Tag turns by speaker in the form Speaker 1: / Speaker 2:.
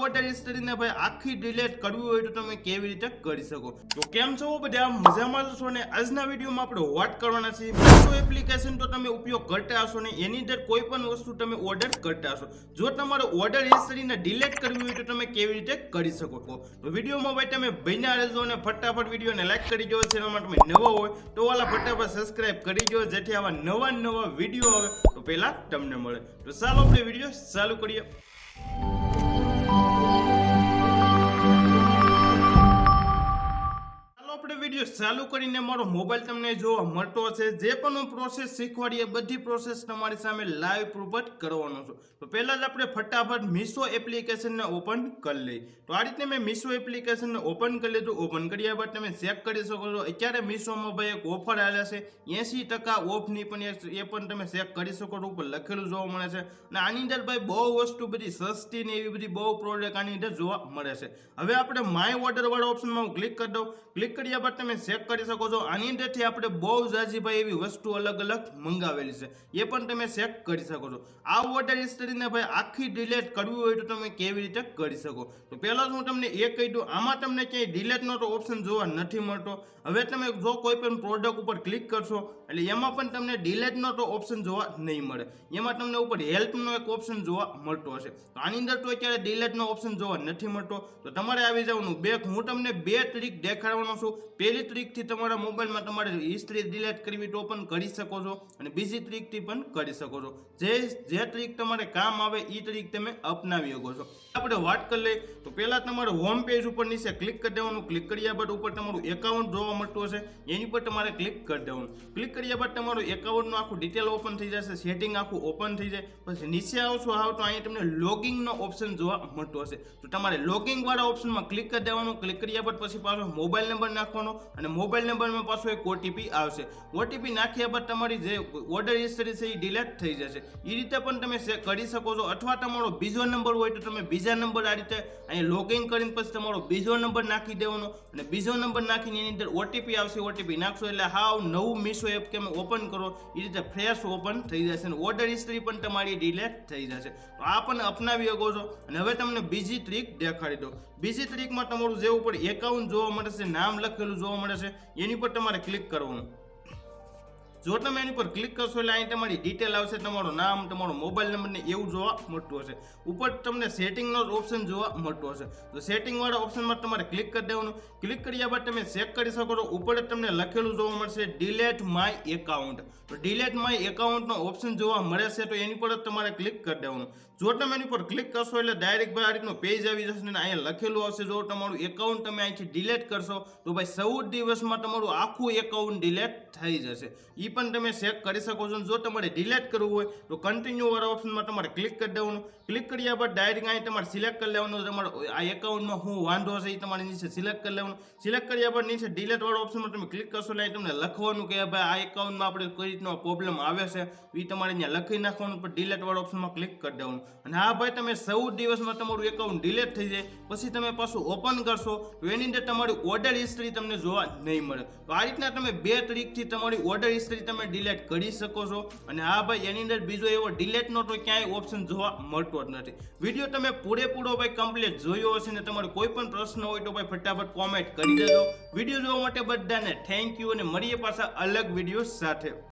Speaker 1: Order હિસ્ટ્રીને ભાઈ આખી delete કરવી હોય તો તમે કેવી રીતે કરી શકો। તો કેમ છો બધા, મજામાં છો ને? આજના વિડીયોમાં આપણે વાત કરવાના છે મીશો એપ્લિકેશન તો તમે ઉપયોગ કરતા હશો ને એની અંદર કોઈ પણ વસ્તુ તમે ઓર્ડર કરતા હશો। જો તમારો ઓર્ડર હિસ્ટ્રીને ડિલીટ કરવી હોય તો તમે કેવી રીતે કરી શકો છો। તો વિડીયોમાં ભાઈ તમે બન્યા રહેજો અને ફટાફટ વિડીયોને લાઈક કરી દો। ચેનલમાં તમે નવા હોય તો વાલા ફટાફટ સબસ્ક્રાઇબ કરી દો જેથી આવા નવા વિડીયો આવે તો પહેલા તમને મળે। તો ચાલો આપણે વિડીયો ચાલુ કરીએ। વિડીયો ચાલુ કરીને મારો મોબાઈલ તમને જોવા મળતો હશે। જે પણ હું પ્રોસેસ શીખવાડીએ બધી પ્રોસેસ તમારી સામે લાઈવ પ્રૂફ જ કરવાનો છું। તો પહેલા જ આપણે ફટાફટ મીશો એપ્લિકેશનને ઓપન કરી લઈએ। તો આ રીતે મેં મીશો એપ્લિકેશનને ઓપન કરી લીધું। ઓપન કર્યા બાદ તમે ચેક કરી શકો છો અત્યારે મીશોમાં ભાઈ એક ઓફર આવેલા છે 80% ઓફની, પણ એ પણ તમે ચેક કરી શકો છો। ઉપર લખેલું જોવા મળે છે અને આની અંદર ભાઈ બહુ વસ્તુ બધી સસ્તી ને એવી બધી બહુ પ્રોડક્ટ આની અંદર જોવા મળે છે। હવે આપણે માય ઓર્ડર વાળા ઓપ્શનમાં હું ક્લિક કરી દઉં। ક્લિક કર્યા બાદ તમે ચેક કરી શકો છો આની અંદરથી આપણે બહુ જાજી ભાઈ એવી વસ્તુ અલગ મંગાવેલી છે, એ પણ તમે ચેક કરી શકો છો। આ ઓર્ડર હિસ્ટ્રીને ભાઈ આખી ડિલીટ કરવી હોય તો તમે કેવી રીતે કરી શકો। તો પહેલા હું તમને એ કહી દઉં, આમાં તમને ક્યાંય ડિલીટનો તો ઓપ્શન જોવા નથી મળતો। હવે તમે જો કોઈ પણ પ્રોડક્ટ ઉપર ક્લિક કરશો એટલે એમાં પણ તમને ડિલીટનો તો ઓપ્શન જોવા નહીં મળે, એમાં તમને ઉપર હેલ્પનો એક ઓપ્શન જોવા મળતો હશે। તો આની અંદર તો અત્યારે ડિલીટનો ઓપ્શન જોવા નથી મળતો, તો તમારે આવી જવાનું બેક। હું તમને બે ટ્રીક દેખાડવાનો છું। પહેલી ટ્રીકથી તમારા મોબાઈલમાં તમારે હિસ્ટ્રી ડિલીટ કરવી તો પણ કરી શકો છો અને બીજી ટ્રીકથી પણ કરી શકો છો। જે ટ્રીક તમારે કામ આવે એ ટ્રીક તમે અપનાવી શકો છો। આપણે વાત કરી લઈએ તો પહેલા તમારે હોમ પેજ ઉપર નીચે ક્લિક કરી દેવાનું। ક્લિક કર્યા બાદ ઉપર તમારું એકાઉન્ટ જોવા મળતું હશે, એની પર તમારે ક્લિક કરી દેવાનું। ક્લિક કર્યા બાદ તમારું એકાઉન્ટનું આખું ડિટેલ ઓપન થઈ જશે, સેટિંગ આખું ઓપન થઈ જાય। પછી નીચે આવશો તો અહીંયા તમને લોગિંગનો ઓપ્શન જોવા મળતો હશે, તો તમારે લોગિંગ વાળા ઓપ્શનમાં ક્લિક કરી દેવાનું। ક્લિક કર્યા બાદ પછી પાછો મોબાઈલ નંબર નાખવાનો અને મોબાઈલ નંબરમાં પાછો એક ઓટીપી આવશે। ઓટીપી નાખ્યા બાદ તમારી જે ઓર્ડર હિસ્ટ્રી છે એ ડિલીટ થઈ જશે। એ રીતે પણ તમે કરી શકો છો, અથવા તમારો બીજો નંબર હોય તો તમે બીજા નંબર આ રીતે અહીં લોગિન કરીને પછી તમારો બીજો નંબર નાખી દેવાનો અને બીજો નંબર નાખીને એની અંદર ઓટીપી આવશે, ઓટીપી નાખશો એટલે હાવ નવું મીશો એપ કે ઓપન કરો એ રીતે ફ્રેશ ઓપન થઈ જશે અને ઓર્ડર હિસ્ટ્રી પણ તમારી ડિલીટ થઈ જશે। તો આ પણ અપનાવી શકો છો। અને હવે તમને બીજી ટ્રીક દેખાડી દો। બીજી ટ્રીકમાં તમારું જે ઉપર એકાઉન્ટ જોવા મળે છે, નામ લખેલું જોવા મળે છે, એની પર તમારે ક્લિક કરવાનું। જો તમે એની પર ક્લિક કરશો એટલે અહીં તમારી ડિટેલ આવશે, તમારું નામ, તમારો મોબાઈલ નંબર ને એવું જોવા મળતું હશે। ઉપર તમને સેટિંગનો ઓપ્શન જોવા મળતો હશે, તો સેટિંગ વાળા ઓપ્શનમાં તમારે ક્લિક કરી દેવાનું। ક્લિક કર્યા બાદ તમે ચેક કરી શકો છો ઉપર જ તમને લખેલું જોવા મળશે ડિલીટ માય એકાઉન્ટ। તો ડિલીટ માય એકાઉન્ટનો ઓપ્શન જોવા મળે છે, તો એની પર જ તમારે ક્લિક કરી દેવાનું। જો તમે એની પર ક્લિક કરશો એટલે ડાયરેક્ટ ભાઈ આ રીતનો પેજ આવી જશે ને અહીંયા લખેલું આવશે જો તમારું એકાઉન્ટ તમે અહીંથી ડિલીટ કરશો તો ભાઈ 14 દિવસમાં તમારું આખું એકાઉન્ટ ડિલીટ થઈ જશે। એ પણ તમે ચેક કરી શકો છો। જો તમારે ડિલીટ કરવું હોય તો કન્ટિન્યુ વાળા ઓપ્શનમાં તમારે ક્લિક કરી દેવાનું। ક્લિક કર્યા બાદ ડાયરેક્ટ અહીં તમારે સિલેક્ટ કરી લેવાનું, તમારો આ એકાઉન્ટમાં શું વાંધો હશે એ તમારે નીચે સિલેક્ટ કરી લેવાનું। સિલેક્ટ કર્યા બાદ નીચે ડિલીટ વાળા ઓપ્શનમાં તમે ક્લિક કરશો એટલે તમને લખવાનું કે ભાઈ આ એકાઉન્ટમાં આપણે કઈ રીતનો પ્રોબ્લેમ આવે છે એ તમારે અહીંયા લખી નાખવાનું, પણ ડિલીટ વાળા ઓપ્શનમાં ક્લિક કરી દેવાનું। અને હા ભાઈ તમે 14 દિવસમાં તમારું એકાઉન્ટ ડિલીટ થઈ જાય પછી તમે પાછું ઓપન કરશો તો એની અંદર તમારી ઓર્ડર હિસ્ટ્રી તમને જોવા નહીં મળે। તો આ રીતના તમે બે ટ્રીકથી તમારી ઓર્ડર હિસ્ટ્રી તમે ડિલીટ કરી શકો છો। અને હા ભાઈ એની અંદર બીજો એવો ડિલીટનો તો ક્યાંય ઓપ્શન જોવા મળતો જ નથી। વિડીયો તમે પૂરેપૂરો ભાઈ કમ્પ્લીટ જોયો હશે ને તમારો કોઈ પણ પ્રશ્ન હોય તો ભાઈ ફટાફટ કોમેન્ટ કરી દેજો। વિડીયો જોવા માટે બધાને થેન્ક યુ અને મળીએ પાછા અલગ વિડીયો સાથે।